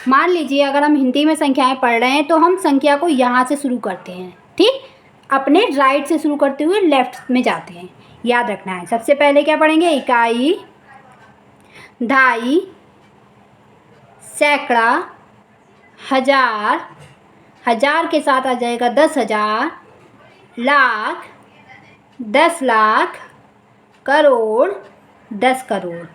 मान लीजिए अगर हम हिंदी में संख्याएं पढ़ रहे हैं तो हम संख्या को यहाँ से शुरू करते हैं, ठीक, अपने राइट से शुरू करते हुए लेफ्ट में जाते हैं, याद रखना है। सबसे पहले क्या पढ़ेंगे, इकाई, ढाई, सैकड़ा, हजार, हजार के साथ आ जाएगा 10,000, लाख, 10 लाख, करोड़, 10 करोड़।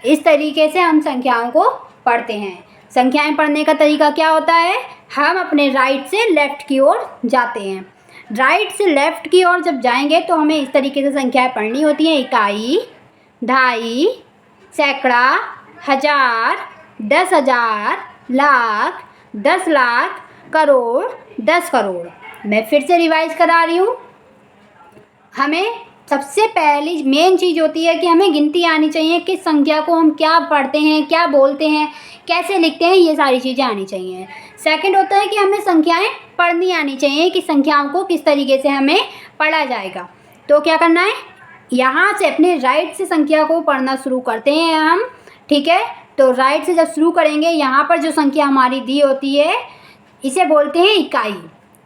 इस तरीके से हम संख्याओं को पढ़ते हैं। संख्याएं पढ़ने का तरीका क्या होता है, हम अपने राइट से लेफ़्ट की ओर जाते हैं। राइट से लेफ़्ट की ओर जब जाएंगे तो हमें इस तरीके से संख्याएं पढ़नी होती हैं, इकाई, ढाई, सैकड़ा, हजार, 10,000, लाख, 10 लाख, करोड़, 10 करोड़। मैं फिर से रिवाइज करा रही हूँ। हमें सबसे पहली मेन चीज़ होती है कि हमें गिनती आनी चाहिए कि संख्या को हम क्या पढ़ते हैं, क्या बोलते हैं, कैसे लिखते हैं, ये सारी चीज़ें आनी चाहिए। सेकंड होता है कि हमें संख्याएं पढ़नी आनी चाहिए कि संख्याओं को किस तरीके से हमें पढ़ा जाएगा। तो क्या करना है, यहाँ से अपने राइट से संख्या को पढ़ना शुरू करते हैं हम, ठीक है। तो राइट से जब शुरू करेंगे, यहाँ पर जो संख्या हमारी दी होती है इसे बोलते हैं इकाई।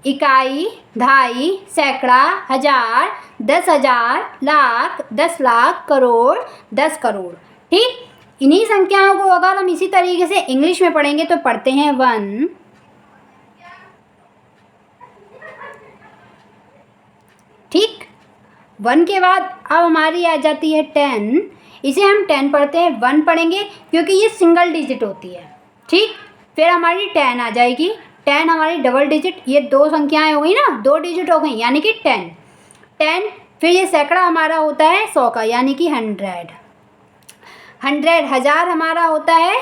इकाई, ढाई, सैकड़ा, हजार, 10,000, लाख, 10 लाख, करोड़, 10 करोड़, ठीक। इन्हीं संख्याओं को अगर हम इसी तरीके से इंग्लिश में पढ़ेंगे तो पढ़ते हैं 1, ठीक। 1 के बाद अब हमारी आ जाती है 10, इसे हम 10 पढ़ते हैं, 1 पढ़ेंगे क्योंकि ये सिंगल डिजिट होती है, ठीक। फिर हमारी 10 आ जाएगी, 10 हमारी डबल डिजिट, ये 2 संख्याएं हो गई ना, 2 डिजिट हो गई यानी कि 10। फिर ये सैकड़ा हमारा होता है 100 का यानी कि 100। हजार हमारा होता है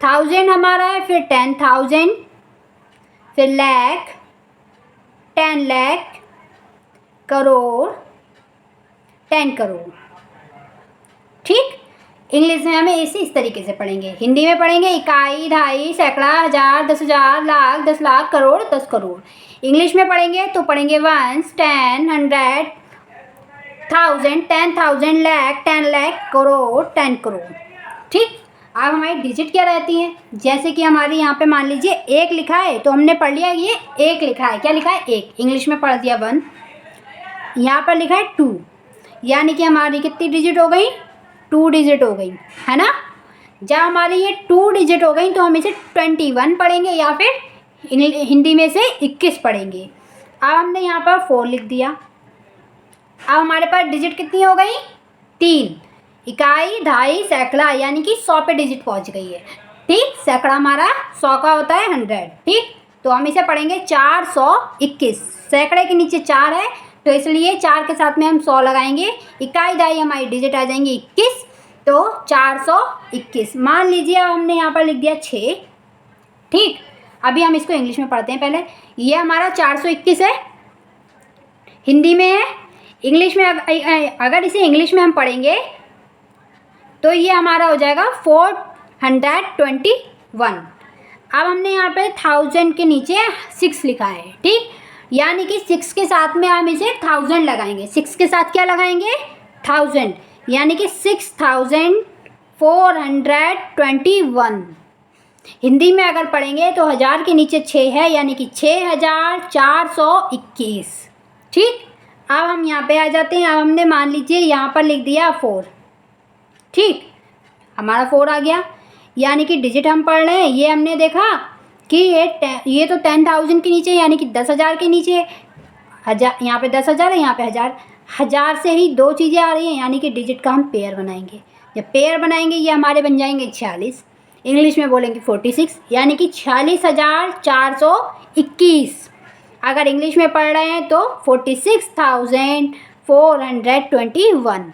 1000 हमारा है, फिर 10,000, फिर लाख, 10 लाख, करोड़, 10 करोड़, ठीक। इंग्लिश में हमें इस तरीके से पढ़ेंगे। हिंदी में पढ़ेंगे इकाई, ढाई, सैकड़ा, हजार, 10,000, लाख, 10 लाख, करोड़, 10 करोड़। इंग्लिश में पढ़ेंगे तो पढ़ेंगे 1, 10, 100, 1000, 10,000, लाख, 10 लाख, करोड़, 10 करोड़, ठीक। अब हमारी डिजिट क्या रहती है, जैसे कि हमारी यहाँ पे मान लीजिए 1 लिखा है तो हमने पढ़ लिया ये 1 लिखा है, क्या लिखा है 1, इंग्लिश में पढ़ दिया 1। यहाँ पर लिखा है 2 यानी कि हमारी कितनी डिजिट हो गई, 2 डिजिट हो गई, है ना। जब हमारी ये 2 डिजिट हो गई तो हम इसे 21 पढ़ेंगे या फिर हिंदी में से 21 पढ़ेंगे। अब हमने यहाँ पर 4 लिख दिया। अब हमारे पास डिजिट कितनी हो गई, 3। इकाई, ढाई, सैकड़ा यानी कि 100 पे डिजिट पहुँच गई है, ठीक। सैकड़ा हमारा 100 का होता है 100, ठीक। तो हम इसे पढ़ेंगे 421। सैकड़े के नीचे 4 है तो इसलिए 4 के साथ में हम 100 लगाएंगे। इकाई, ढाई हमारी डिजिट आ जाएंगी 21, तो 421। मान लीजिए अब हमने यहाँ पर लिख दिया 6, ठीक। अभी हम इसको इंग्लिश में पढ़ते हैं पहले। ये हमारा 421 है, हिंदी में है। इंग्लिश में अगर इसे इंग्लिश में हम पढ़ेंगे तो ये हमारा हो जाएगा 421। अब हमने यहाँ पे 1000 के नीचे 6 लिखा है, ठीक। यानी कि 6 के साथ में हम इसे 1000 लगाएंगे। 6 के साथ क्या लगाएंगे, 1000, यानी कि 6421। हिंदी में अगर पढ़ेंगे तो 1000 के नीचे 6 है यानी कि 6421, ठीक। अब हम यहाँ पे आ जाते हैं। अब हमने मान लीजिए यहाँ पर लिख दिया 4, ठीक। हमारा 4 आ गया यानी कि डिजिट हम पढ़ रहे हैं। ये हमने देखा कि ये तो 10,000 के नीचे यानी कि 10,000 के नीचे, हजार यहाँ पे 10,000 है, यहाँ पे 1000। 1000 से ही 2 चीज़ें आ रही हैं यानी कि डिजिट का हम पेयर बनाएंगे। जब पेयर बनाएंगे ये हमारे बन जाएंगे 46, इंग्लिश में बोलेंगे 46 यानी कि 46,421। अगर इंग्लिश में पढ़ रहे हैं तो 46,421,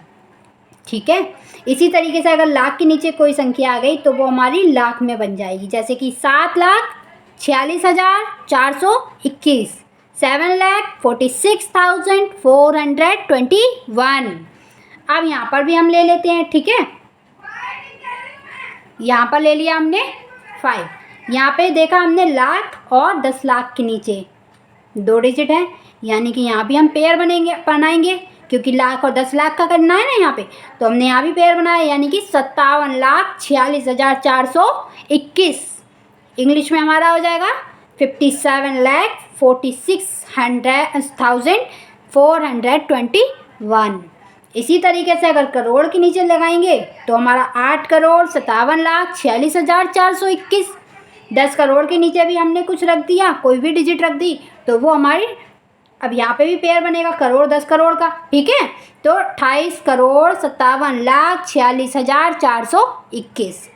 ठीक है। इसी तरीके से अगर लाख के नीचे कोई संख्या आ गई तो वो हमारी लाख में बन जाएगी, जैसे कि 7,46,421, 7,46,421। अब यहाँ पर भी हम ले लेते हैं, ठीक है। यहाँ पर ले लिया हमने 5। यहाँ पे देखा हमने लाख और 10 लाख के नीचे 2 डिजिट हैं यानी कि यहाँ भी हम पेयर बनाएंगे क्योंकि लाख और 10 लाख का करना है ना यहाँ पे, तो हमने यहाँ भी पेयर बनाया, यानी कि 57,46,421। इंग्लिश में हमारा हो जाएगा 57,46,421। इसी तरीके से अगर करोड़ के नीचे लगाएंगे तो हमारा 8,57,46,421। 10 करोड़ के नीचे भी हमने कुछ रख दिया, कोई भी डिजिट रख दी, तो वो हमारी, अब यहाँ पे भी पेयर बनेगा करोड़ 10 करोड़ का, ठीक है। तो 28,57,46,421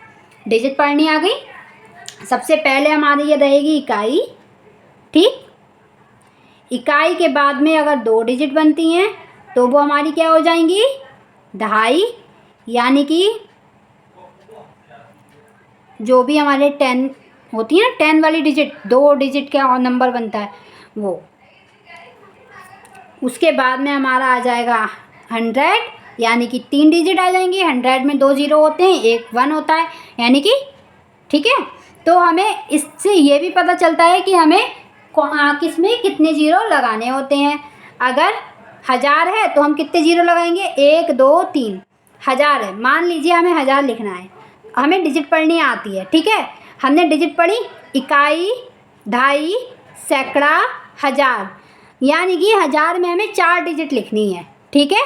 डिजिट पढ़नी आ गई। सबसे पहले हमारी ये रहेगी इकाई, ठीक। इकाई के बाद में अगर 2 डिजिट बनती हैं तो वो हमारी क्या हो जाएंगी, दहाई, यानी कि जो भी हमारे 10 होती है ना, 10 वाली डिजिट, 2 डिजिट का और नंबर बनता है वो। उसके बाद में हमारा आ जाएगा 100, यानी कि 3 डिजिट आ जाएंगे। 100 में 2 जीरो होते हैं, 1 1 होता है, यानी कि, ठीक है। तो हमें इससे ये भी पता चलता है कि हमें किस में कितने जीरो लगाने होते हैं। अगर 1000 है तो हम कितने जीरो लगाएंगे, 1 2 3। 1000 है, मान लीजिए हमें 1000 लिखना है, हमें डिजिट पढ़नी आती है, ठीक है। हमने डिजिट पढ़ी, इकाई, दहाई, सैकड़ा, 1000, यानी कि 1000 में हमें 4 डिजिट लिखनी है, ठीक है।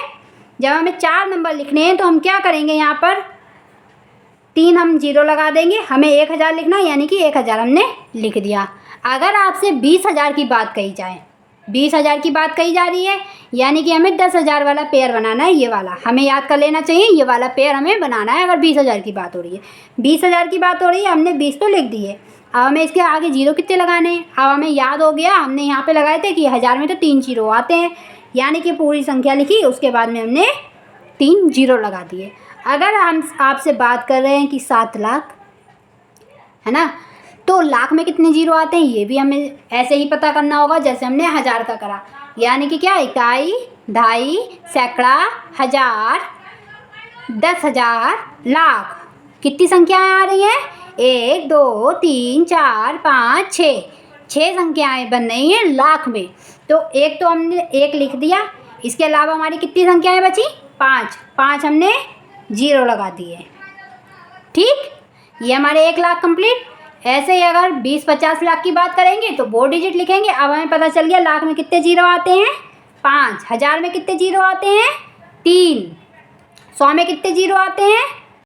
जब हमें 4 नंबर लिखने हैं तो हम क्या करेंगे, यहाँ पर 3 हम जीरो लगा देंगे। हमें 1000 लिखना है, यानी कि 1000 हमने लिख दिया। अगर आपसे 20,000 की बात कही जाए, 20,000 की बात कही जा रही है, यानी कि हमें 10,000 वाला पेयर बनाना है। ये वाला हमें याद कर लेना चाहिए, ये वाला पेयर हमें बनाना है। अगर 20,000 की बात हो रही है, 20,000 की बात हो रही है, हमने 20 तो लिख दिए। अब हमें इसके आगे जीरो कितने लगाने हैं, अब हमें याद हो गया, हमने यहाँ पे लगाए थे कि 1000 में तो 3 जीरो आते हैं, यानी कि पूरी संख्या लिखी, उसके बाद में हमने 3 जीरो लगा दिए। अगर हम आपसे बात कर रहे हैं कि 7 लाख है ना, तो लाख में कितने जीरो आते हैं, ये भी हमें ऐसे ही पता करना होगा जैसे हमने 1000 का करा। यानी कि क्या, इकाई, दहाई, सैकड़ा, 1000, 10,000, लाख। कितनी संख्याएं आ रही हैं, 1 2 3 4 5 6, 6 संख्याएं बन रही हैं लाख में। तो एक तो हमने 1 लिख दिया, इसके अलावा हमारी कितनी संख्याएं बची, 5। 5 हमने जीरो लगा दिए, ठीक। ये हमारे 1 लाख कंप्लीट। ऐसे ही अगर 20-50 लाख की बात करेंगे तो 2 डिजिट लिखेंगे। अब हमें पता चल गया लाख में कितने जीरो आते हैं, 5। 1000 में कितने जीरो आते हैं, 3। 100 में कितने जीरो आते हैं,